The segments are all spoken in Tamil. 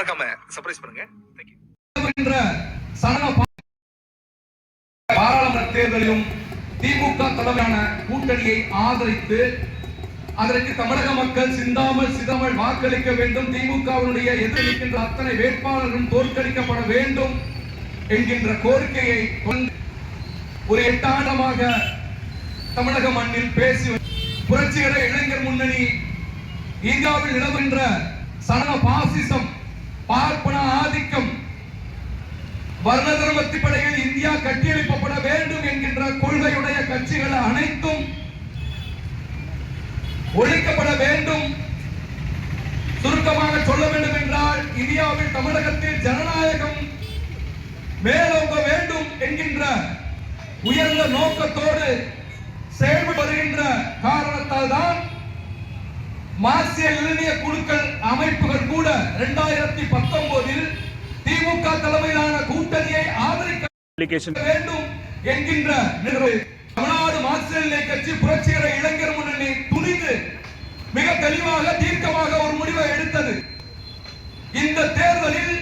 மறக்காம சர்ப்ரைஸ் பண்ணுங்க. பாராளுமன்ற தேர்தலிலும் திமுக தலைமையான கூட்டணியை ஆதரித்து அதற்கு தமிழக மக்கள் சிந்தாமல் சிதமல் வாக்களிக்க வேண்டும், திமுகவினுடைய எதிர்க்கின்ற அத்தனை வேட்பாளர்களும் தோற்கடிக்கப்பட வேண்டும் என்கின்ற கோரிக்கையை ஒரு 8 ஆண்டமாக தமிழக மண்ணில் பேசி புரட்சிகர இளைஞர் முன்னணி இந்தியாவில் நிலவுகின்ற சனக பாசிசம், பார்ப்பன ஆதிக்கம், வர்ண தர்மத்தின்படையில் இந்தியா கட்டியெழுப்பப்பட வேண்டும் என்கின்ற கொள்கையுடைய கட்சிகள் அனைத்தும் ஒழிக்கப்பட வேண்டும். சுருக்கமாக சொல்ல வேண்டும் என்றால் இந்தியாவில் தமிழகத்தில் ஜனநாயகம் மேலோங்க வேண்டும் என்கின்ற உயர்ந்த நோக்கத்தோடு செயல்பட்டு வருகின்ற காரணத்தால் தான் மார்க்சிய லெனினிய குழுக்கள் அமைப்புகள் கூட 2019 திமுக தலைமையிலான கூட்டணியை ஆதரிக்க வேண்டும் என்கின்ற தமிழ்நாடு மார்க்சிய லெனினிய கட்சி புரட்சிகர இளைஞர் முன்னணி துணிந்து மிக தெளிவாக தீர்க்கமாக ஒரு முடிவை எடுத்தது. இந்த தேர்தலில்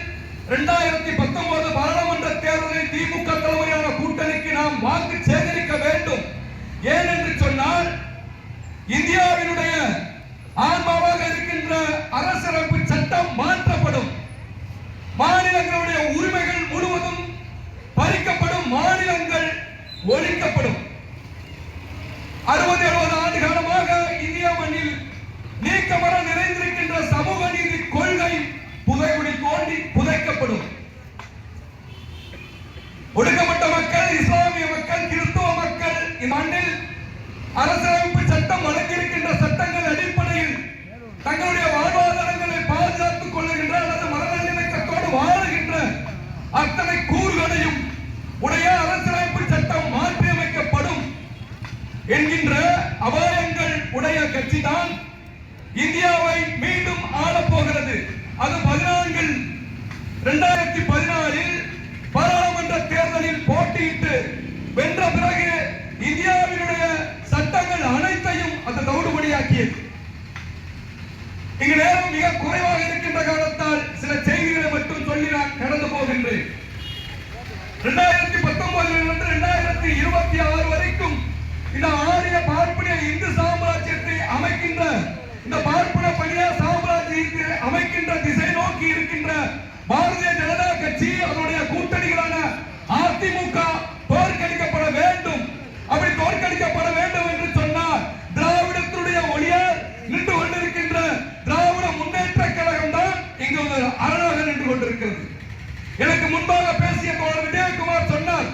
2019 பாராளுமன்ற தேர்தலில் திமுக தலைமையிலான கூட்டணிக்கு நாம் வாக்கு சேகரிக்க வேண்டும். ஏனென்று சொன்னால் இந்தியாவினுடைய ஆன்மாவாக இருக்கின்ற அரசியலமைப்பு சட்டம் மாற்றப்படும், மாநிலங்களுடைய உரிமைகள் முழுவதும் பறிக்கப்படும், மாநிலங்கள் ஒழிக்கப்படும். 60-70 ஆண்டு காலமாக இந்தியா மண்ணில் நீக்கமர நிறைந்திருக்கின்ற சமூக நீதி கொள்கை புதைகுழி தோண்டி புதைக்கப்படும். ஒடுக்கப்பட்ட மக்கள், இஸ்லாமிய மக்கள், கிறிஸ்தவ மக்கள் இந்த மண்ணில் அரசியலமைப்பு சட்டம் வழங்கியிருக்கின்ற சட்டங்கள் அடிப்படையில் தங்களுடைய வாழ்வாதாரங்களை பாதுகாத்துக் கொள்ளுகின்ற அல்லது மனநலக்கத்தோடு வாழுகின்ற அத்தனை கூறுகளையும் உடைய அரசியலமைப்பு சட்டம் மாற்றியமைக்கப்படும் என்கின்ற அபாயங்கள் உடைய கட்சிதான் இந்தியாவை மீண்டும் ஆளப்போகிறது. அது 2014 பாராளுமன்ற தேர்தலில் போட்டியிட்டு வென்ற பிறகு இந்தியாவினுடைய சட்டங்கள் அனைத்தையும் அது தவிடுபடியாக்கியது. இங்கு நேரம் மிக குறைவாக இருக்கின்ற காரணத்தால் சில செய்திகளை மட்டும் சொல்லி நான் கடந்து போகின்றேன். 2019 2026 வரைக்கும் இந்த ஆரிய பார்ப்பனிய இந்து சாம்ராஜ்யத்தை அமைக்கின்ற, இந்த பார்ப்பன பணியா சாம்ராஜ்யத்தை அமைக்கின்ற திசை நோக்கி இருக்கின்ற பாரதிய ஜனதா கட்சி அதனுடைய கூட்டணிகளான அதிமுக தோற்கடிக்கப்பட வேண்டும். அப்படி தோற்கடிக்கப்பட வேண்டும் என்று சொன்னால் திராவிடத்தினுடைய ஒளியால் நின்று கொண்டிருக்கின்ற திராவிட முன்னேற்ற கழகம் தான் இங்கு ஒரு அரணாக நின்று கொண்டிருக்கிறது. எனக்கு முன்பாக பேசிய தோழர் விஜயகுமார் சொன்னார்,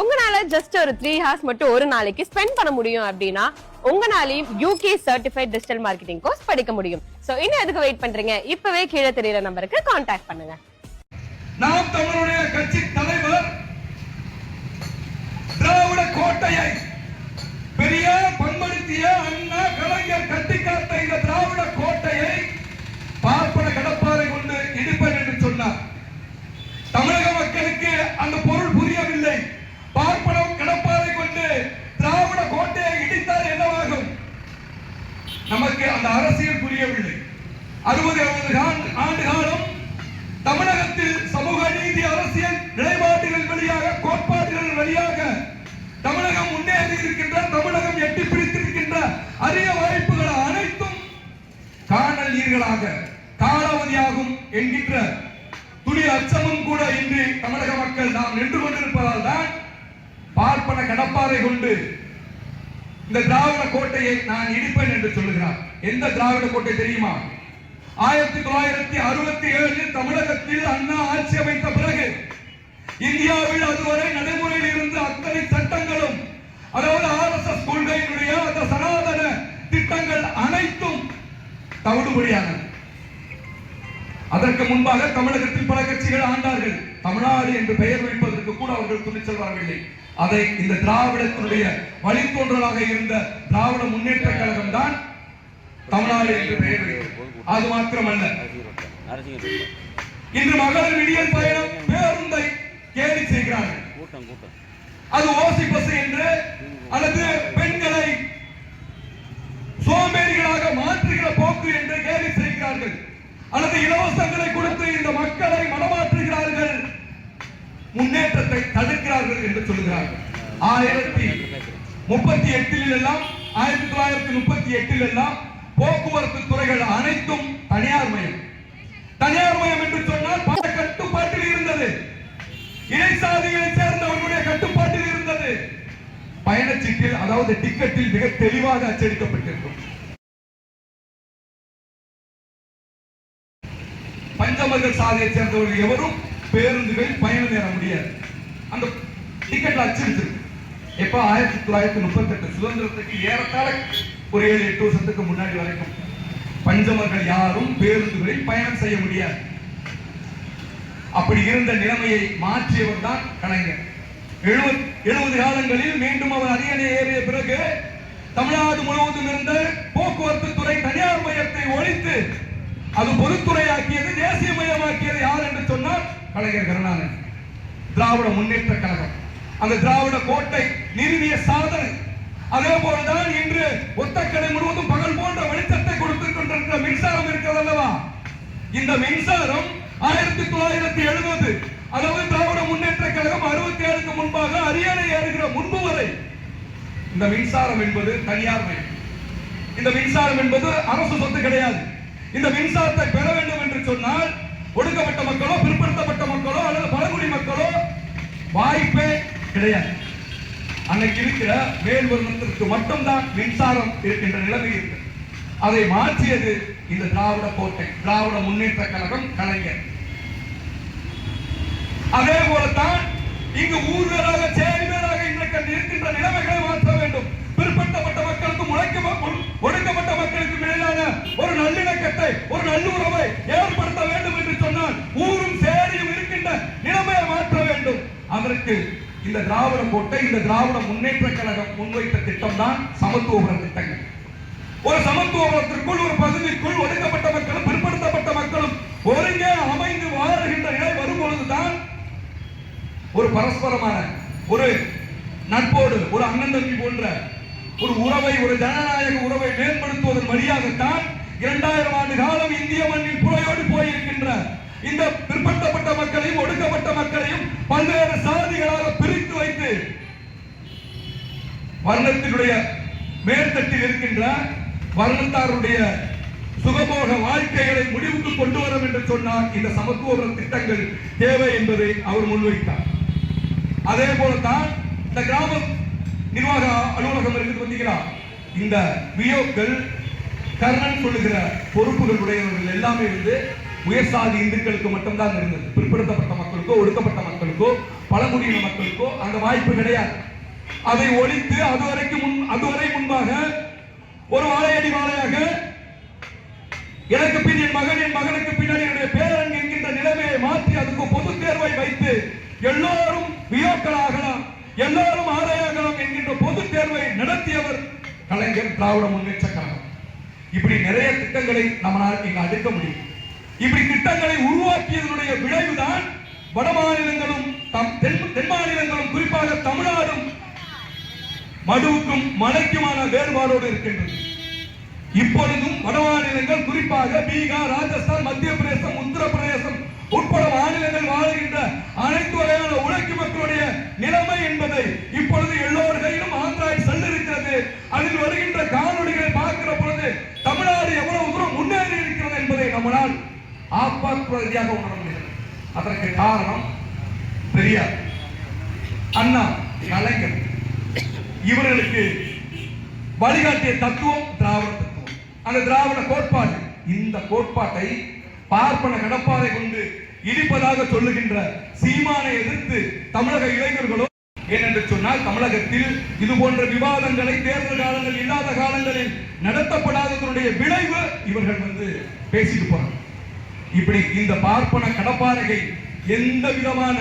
உங்களால ஜஸ்ட் ஒரு 3 hours மட்டும் ஒரு நாளைக்கு ஸ்பெண்ட் பண்ண முடியும் அப்படின்னா உங்களாலையும் UK certified digital marketing course படிக்க முடியும். சோ இன்னும் எதுக்கு வெயிட் பண்றீங்க? இப்பவே கீழே தெரியுற நம்பருக்கு கான்டாக்ட் பண்ணுங்க. நாம் தமிழுடைய கட்சி தலைவர் திராவிட கோட்டையை பெரியார் பண்படுத்திய அண்ணா கலைஞர் கட்டிக்காத்த இந்த திராவிட கோட்டையை பார்ப்பன கடப்பாறை கொண்டு இடிப்பேன் என்று சொன்னார். தமிழக மக்களுக்கு அந்த பொருள் புரியவில்லை. பார்ப்பனம் கடப்பாறை கொண்டு திராவிட கோட்டையை இடித்தால் என்னவாகும்? நமக்கு அந்த அரசியல் புரியவில்லை. 60-70 ஆண்டு காலம் தமிழகத்தில் சமூக நீதி அரசியல் நிலைப்பாடுகள் வழியாக, கோட்பாடுகள் வழியாக தமிழகம் முன்னேறி இருக்கின்ற, தமிழகம் எட்டி பிடித்திருக்கின்ற அரிய வாய்ப்புகள் அனைத்தும் காணல் நீர்களாக காலாவதியாகும் என்கின்ற துணி அச்சமும் கூட இன்று தமிழக மக்கள் நாம் நின்று கொண்டிருப்பதால் தான் பார்ப்பன கடப்பாறை கொண்டு இந்த திராவிட கோட்டையை நான் இடிப்பேன் என்று சொல்லுகிறார். எந்த திராவிட கோட்டை தெரியுமா? 1967 தமிழகத்தில் அண்ணா ஆட்சி அமைத்த பிறகு இந்தியாவில் அதுவரை நடைமுறையில் இருந்த அத்தனை சட்டங்களும், அதாவது RSS கொள்கையினுடைய அந்த சனாதன திட்டங்கள் அனைத்தும் தவிடுபடியானது. அதற்கு முன்பாக தமிழகத்தில் பல கட்சிகள் ஆண்டார்கள். தமிழ்நாடு என்று பெயர் வைப்பதற்கு கூட அவர்கள் துணிச்சல் வரவில்லை. அதை இந்த திராவிடத்தினுடைய வழித்தோன்றலாக இருந்த திராவிட முன்னேற்ற கழகம் தான் தமிழ்நாடு என்று பெயர் வைத்தது. அது மாத்திரமல்ல, இன்று மகளிர் விடியல் பயணம் பேருந்தை கேலி செய்கிறார்கள். அது ஓசி பஸ் என்று அல்லது பெண்களை சோம்பேறிகளாக மாற்றுகிற போக்கு என்று கேலி செய்கிறார்கள். அல்லது இலவச இலவசங்களை கொடுத்து இந்த மக்களை மனமாற்றுகிறார்கள், முன்னேற்றத்தை தடுக்கிறார்கள் என்று சொல்கிறார்கள். 1938 எல்லாம் 1938 எல்லாம் போக்குவரத்து துறைகள் அனைத்தும் தனியார் மயம். தனியார் மயம் என்று சொன்னால் பல கட்டுப்பாட்டில் இருந்தது. இடைசாதிகளை சேர்ந்தவர்களுடைய கட்டுப்பாட்டில் இருந்தது. பயணச்சீட்டில், அதாவது டிக்கெட்டில் மிக தெளிவாக அச்சடிக்கப்பட்டிருக்கும். பஞ்சமர்கள் சாதியை சேர்ந்தவர்கள் எவரும் பேருந்துகள் பயணம் ஏற முடியாது. அந்த டிக்கெட்ல அச்சடிச்சிருக்கு. எப்ப 1938 சுதந்திரத்துக்கு ஏறத்தாழ ஒரு 7-8 வருஷத்துக்கு முன்னாடி வரைக்கும் பஞ்சமர்கள் யாரும் பேருந்துகளில் பயணம் செய்ய முடியாது. அப்படி இருந்த நிலைமையை மாற்றியவர் தான் கலைஞர். 70 காலங்களில் மீண்டும் அவர் அரியணை ஏறிய பிறகு தமிழ்நாடு முழுவதும் இருந்த போக்குவரத்து துறை தனியார் மையத்தை ஒழித்து அது பொதுத்துறையாக்கியது, தேசியமயமாக்கியது யார் என்று சொன்னால் கலைஞர் கருணாநிதி. திராவிட முன்னேற்ற கழகம் அந்த திராவிட கோட்டை நிறுவிய சாதனை. அதே போலதான் இன்று ஒத்தக்கடை முழுவதும் பகல் போன்ற வெளிச்சத்தை கொடுத்துக் கொண்டிருக்கிற மின்சாரம் இருக்கிறது அல்லவா? இந்த மின்சாரம் 1970, அதாவது திராவிட முன்னேற்ற கழகம் 67க்கு முன்பாக அரியணை ஏறுகிற முன்பு வரை இந்த மின்சாரம் என்பது தனியார் மயம். இந்த மின்சாரம் என்பது அரசு சொத்து கிடையாது. இந்த மின்சாரத்தை பெற வேண்டும் என்று சொன்னால் ஒடுக்கப்பட்ட மக்களோ, பிற்படுத்தப்பட்ட மக்களோ அல்லது பழங்குடி மக்களோ வாய்ப்பே கிடையாது. அன்னைக்கு இருக்கிற மேல்வர்ணத்திற்கு மட்டும்தான் மின்சாரம் இருக்கின்ற நிலைமை இருக்கு. அதை மாற்றியது இந்த திராவிட கோட்டை, திராவிட முன்னேற்ற கழகம், கலைஞர். அதே போலத்தான் இங்கு ஊர்களாக சேரிகளாக இன்றைக்கு இருக்கின்ற நிலைமைகளை மாற்ற வேண்டும். பிற்படுத்தப்பட்ட மக்களுக்கும் ஒடுக்கப்பட்ட மக்களுக்கும் இடையிலான ஒரு நல்லிணக்கத்தை, ஒரு நல்லுறவை ஏற்படுத்த வேண்டும் என்று சொன்னால் ஊரும் சேரியும் இருக்கின்ற நிலைமையை மாற்ற வேண்டும். அதற்கு இந்த திராவிட கோட்டை, இந்த திராவிட முன்னேற்ற கழகம் முன்வைத்த திட்டம் தான் சமத்துவபுர திட்டங்கள். ஒரு சமத்துவபுரத்திற்குள், ஒரு பகுதிக்குள் ஒடுக்கப்பட்ட மக்களும் பிற்படுத்தப்பட்ட மக்களும் ஒருங்கே அமைந்து வாழுகின்ற நிலை வரும்பொழுதுதான் ஒரு பரஸ்பரமான ஒரு நட்போடு, ஒரு அண்ணன் தம்பி போன்ற ஒரு உறவை, ஒரு ஜனநாயக உறவை மேம்படுத்துவதன் வழியாகத்தான் 2000 ஆண்டு காலம் இந்திய மண்ணில் புறையோடு போயிருக்கின்ற இந்த பிற்படுத்தப்பட்ட மக்களையும் ஒடுக்கப்பட்ட மக்களையும் பல்வேறு சாதிகளாக பிரித்து வைத்து வர்ணத்தினுடைய மேற்தட்டில் இருக்கின்ற வர்ணத்தாருடைய சுகபோக வாழ்க்கைகளை முடிவுக்கு கொண்டு வரும் என்று சொன்னார். இந்த சமத்துவ திட்டங்கள் தேவை என்பதை அவர் முன்வைத்தார். அதே போலத்தான் இந்த கிராம நிர்வாக அலுவலகம் இருக்குது பார்த்தீங்களா, இந்த வியோக்கள் கர்ணன் சொல்லுகிற பொறுப்புகள் உடையவர்கள் எல்லாமே இருந்து உயர் சாதி இந்துக்களுக்கு மட்டும்தான் இருந்தது. பிற்படுத்தப்பட்ட மக்களுக்கோ, ஒடுக்கப்பட்ட மக்களுக்கோ, பழங்குடியின மக்களுக்கோ அந்த வாய்ப்பு கிடையாது. அதை ஒழித்து அதுவரை முன்பாக ஒரு வாழையடி வாழையாக எனக்கு பின் என் மகன், என் மகனுக்கு பின்னாடி என்னுடைய பேரன் என்கின்ற நிலைமையை மாற்றி அதுக்கு பொது தேர்வை வைத்து எல்லோரும் வியோக்களாகலாம், எல்லோரும் ஆதாயங்களாம் என்கின்ற பொது தேர்வை நடத்தியவர் கலைஞர், திராவிட முன்னேற்ற கழகம். இப்படி நிறைய திட்டங்களை நம்மளால் இங்கு அடுக்க முடியும். இப்படி திட்டங்களை உருவாக்கியதனுடைய விளைவுதான் வட மாநிலங்களும் தென் மாநிலங்களும், குறிப்பாக தமிழ்நாடும் மடுவுக்கும் மலைக்குமான வேறுபாடோடு இருக்கின்றது. இப்பொழுதும் வட மாநிலங்கள், குறிப்பாக பீகார், ராஜஸ்தான், மத்திய பிரதேசம், உத்தரப்பிரதேசம் உட்பட மாநிலங்கள் வாழ்கின்ற அனைத்து வகையான உழைக்கும் மக்களுடைய நிலைமை என்பதை இப்பொழுது எல்லோர் கையிலும் ஆண்ட்ராய்டு செல் இருக்கிறது. அதில் வருகின்ற காணொலிகளை பார்க்கிற பொழுது தமிழ்நாடு எவ்வளவு தூரம் முன்னேறி இருக்கிறது என்பதை நம்மளால் ஆத்மார்த்தமாக உணர முடிகிறது. அதற்கு காரணம் பெரியார், அண்ணா, கலைஞர். இவர்களுக்கு வழிகாட்டிய தத்துவம் திராவிட தத்துவம், அந்த திராவிட கோட்பாடு. இந்த கோட்பாட்டை பார்ப்பன கடப்பாறை கொண்டு இடிப்பதாக சொல்லுகின்ற சீமானை எதிர்த்து தமிழக இளைஞர்களோ, ஏனென்று சொன்னால் தமிழகத்தில் இது போன்ற விவாதங்களை தேர்தல் காலங்கள் இல்லாத காலங்களில் நடத்தப்படாததனுடைய விளைவு இவர்கள் பேசிட்டு போறாங்க. இப்படி இந்த பார்ப்பன கடப்பாறையை எந்த விதமான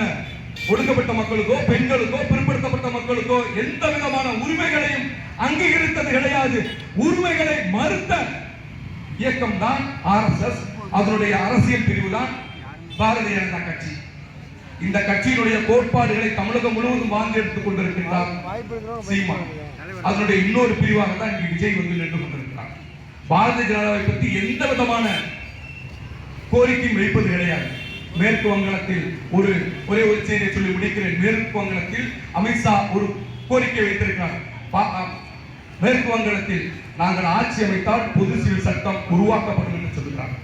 ஒடுக்கப்பட்ட மக்களுக்கோ, பெண்களுக்கோ, பிற்படுத்தப்பட்ட மக்களுக்கோ எந்த விதமான உரிமைகளையும் அங்கீகரித்தது கிடையாது. உரிமைகளை மறுத்த இயக்கம் தான் RSS. அதனுடைய அரசியல் பிரிவு தான் பாரதிய ஜனதா கட்சி. இந்த கட்சியினுடைய கோட்பாடுகளை தமிழகம் முழுவதும் வாங்கி எடுத்துக் கொண்டிருக்கின்றார் சீமான். அதனுடைய இன்னொரு பிரிவாக தான் இங்கு விஜய் நின்று கொண்டிருக்கிறார். பாரதிய ஜனதாவை பற்றி எந்த விதமான கோரிக்கை வைப்பது கிடையாது. மேற்கு வங்காளத்தில் ஒரே ஒரு செய்தியை சொல்லி முடிக்கிறேன். மேற்கு வங்காளத்தில் அமித்ஷா ஒரு கோரிக்கை வைத்திருக்கிறார். மேற்கு வங்காளத்தில் நாங்கள் ஆட்சி அமைத்தால் பொது சிவில் சட்டம் உருவாக்கப்படும் என்று சொல்கிறார்.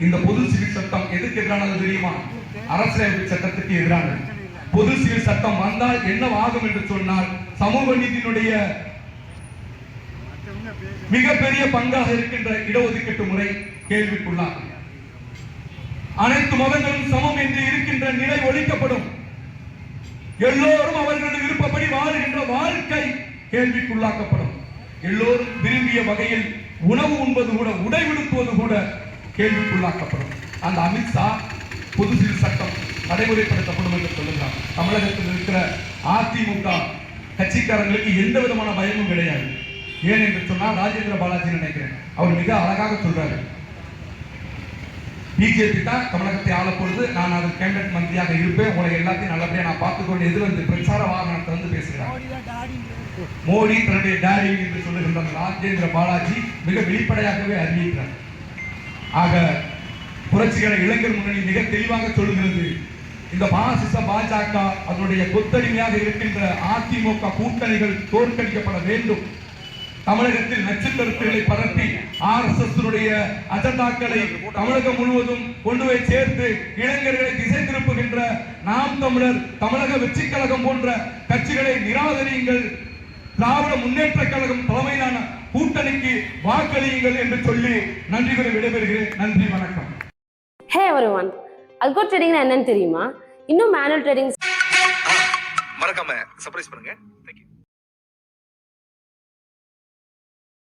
இந்த பொது சிவில் சட்டம் எதுக்கு எதிரானது தெரியுமா? அரசியலமைப்பு சட்டத்துக்கு எதிரானது. பொது சிவில் சட்டம் வந்தால் என்ன ஆகும் என்று சொன்னால் சமூக நீதியினுடைய மிகப்பெரிய பங்காக இருக்கின்ற இடஒதுக்கீட்டு முறை கேள்விக்குள்ளாகும். அனைத்து மதங்களும் சமம் என்று இருக்கின்ற நிலை ஒழிக்கப்படும். எல்லோரும் அவர்களது விருப்பப்படி வாழ்கின்ற வாழ்க்கை கேள்விக்குள்ளாக்கப்படும். எல்லோரும் விரும்பிய வகையில் உணவு உண்பது கூட, உடை உடுத்துவது கூட கேள்விக்குள்ளாக்கப்படும். அந்த அமித்ஷா பொது சிவில் சட்டம் நடைமுறைப்படுத்தப்படும் என்று சொல்லுகிறார். தமிழகத்தில் இருக்கிற அதிமுக கட்சிக்காரர்களுக்கு எந்த விதமான பயமும் கிடையாது. ஏன் என்று சொன்னால் ராஜேந்திர பாலாஜி நினைக்கிறேன், அவர் மிக அழகாக சொல்றாரு, பிஜேபி தான் தமிழகத்தை ஆள பொழுது நான் அது கேபினட் மந்திரியாக இருப்பேன், உங்களை எல்லாத்தையும் நல்லபடியா நான் பார்த்துக்கொண்டு எதிர் வந்து பிரச்சார வாகனத்தை வந்து பேசுகிறார். மோடி தன்னுடைய டாடி என்று சொல்லுகின்ற ராஜேந்திர பாலாஜி மிக வெளிப்படையாகவே அறிவிக்கிறார். ஆக புரட்சிகர இளைஞர் முன்னணி மிக தெளிவாக சொல்லுகிறது, இந்த பாசிச பாஜக அதனுடைய கொத்தடிமையாக இருக்கின்ற அதிமுக கூட்டணிகள் தோற்கடிக்கப்பட வேண்டும். தமிழகத்தில் நச்சுக்கருத்துகளை பரப்பி RSS அஜெண்டாக்களை தமிழகம் முழுவதும் கொண்டு போய் சேர்த்து இளைஞர்களை திசை திருப்புகின்ற நாம் தமிழர், தமிழக வெற்றி கழகம் போன்ற கட்சிகளை நிராகரியுங்கள், திராவிட முன்னேற்ற கழகம் தலைமையிலான கூட்டணிக்கு வாக்களியுங்கள் என்று சொல்லி நன்றி கூறி விடைபெறுகிறேன். நன்றி, வணக்கம். ஹே எவரிவன், அல்கோ ட்ரேடிங் என்னன்னு தெரியுமா? இன்னும் மேனுவல் ட்ரேடிங் மறக்காம சர்ப்ரைஸ் பண்ணுங்க. Thank you.